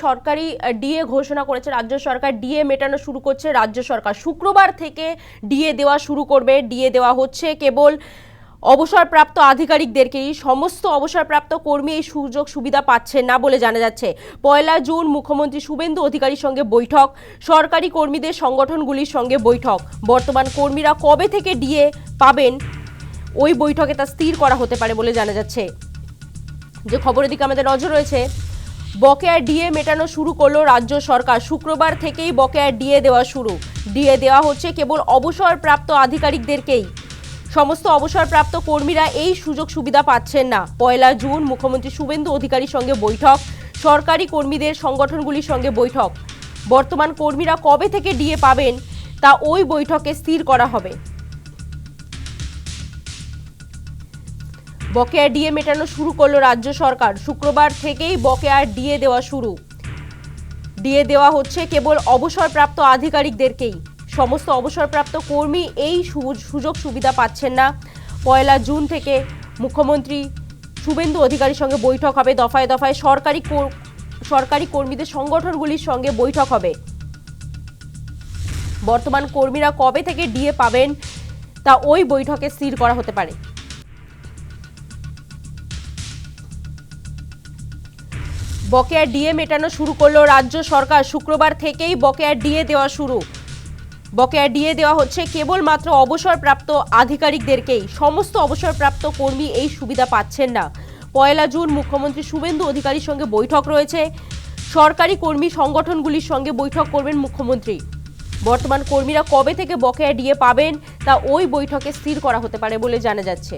সরকারি ডিএ ঘোষণা করেছে রাজ্য সরকার। ডিএ মেটানো শুরু করছে রাজ্য সরকার। শুক্রবার থেকে ডিএ দেওয়া শুরু করবে। ডিএ দেওয়া হচ্ছে কেবল অবসরপ্রাপ্ত আধিকারিকদেরকেই। সমস্ত অবসরপ্রাপ্ত কর্মী এই সুযোগ সুবিধা পাচ্ছেন না বলে জানা যাচ্ছে। 1 জুন মুখ্যমন্ত্রী শুভেন্দু অধিকারীর সঙ্গে বৈঠক, সরকারি কর্মীদের সংগঠনগুলির সঙ্গে বৈঠক। বর্তমান কর্মীরা কবে থেকে ডিএ পাবেন ওই বৈঠকে তা স্থির করা হতে পারে বলে জানা যাচ্ছে। যে খবরের দিকে আমাদের নজর রয়েছে, বকেয়া ডিএ মেটানো শুরু করলো রাজ্য সরকার। শুক্রবার থেকেই বকেয়া ডিএ দেওয়া শুরু। ডিএ দেওয়া হচ্ছে কেবল অবসরপ্রাপ্ত আধিকারিকদেরকেই। সমস্ত অবসরপ্রাপ্ত কর্মীরা এই সুযোগ সুবিধা পাচ্ছেন না। 1 জুন মুখ্যমন্ত্রী শুভেন্দু অধিকারীর সঙ্গে বৈঠক, সরকারি কর্মীদের সংগঠনগুলির সঙ্গে বৈঠক। বর্তমান কর্মীরা কবে থেকে ডিএ পাবেন তা ওই বৈঠকে স্থির করা হবে। বকেয়া ডিএ মেটানো শুরু করলো রাজ্য সরকার। শুক্রবার থেকেই বকেয়া ডিএ দেওয়া শুরু। ডিএ দেওয়া হচ্ছে কেবল অবসরপ্রাপ্ত আধিকারিকদেরকেই। সমস্ত অবসরপ্রাপ্ত কর্মী এই সুযোগ সুবিধা পাচ্ছেন না। 1 জুন থেকে মুখ্যমন্ত্রী শুভেন্দু অধিকারীর সঙ্গে বৈঠক হবে। দফায় দফায় সরকারি কর্মীদের সংগঠনগুলির সঙ্গে বৈঠক হবে। বর্তমান কর্মীরা কবে থেকে ডিএ পাবেন তা ওই বৈঠকে স্থির করা হতে পারে। বকেয়া ডিএ মেটানো শুরু করলো রাজ্য সরকার। শুক্রবার থেকেই বকেয়া ডিএ দেওয়া শুরু। বকেয়া ডিএ দেওয়া হচ্ছে কেবলমাত্র অবসরপ্রাপ্ত আধিকারিকদেরকেই। সমস্ত অবসরপ্রাপ্ত কর্মী এই সুবিধা পাচ্ছেন না। 1 জুন মুখ্যমন্ত্রী শুভেন্দু অধিকারীর সঙ্গে বৈঠক রয়েছে। সরকারি কর্মী সংগঠনগুলির সঙ্গে বৈঠক করবেন মুখ্যমন্ত্রী। বর্তমান কর্মীরা কবে থেকে বকেয়া ডিএ পাবেন তা ওই বৈঠকে স্থির করা হতে পারে বলে জানা যাচ্ছে।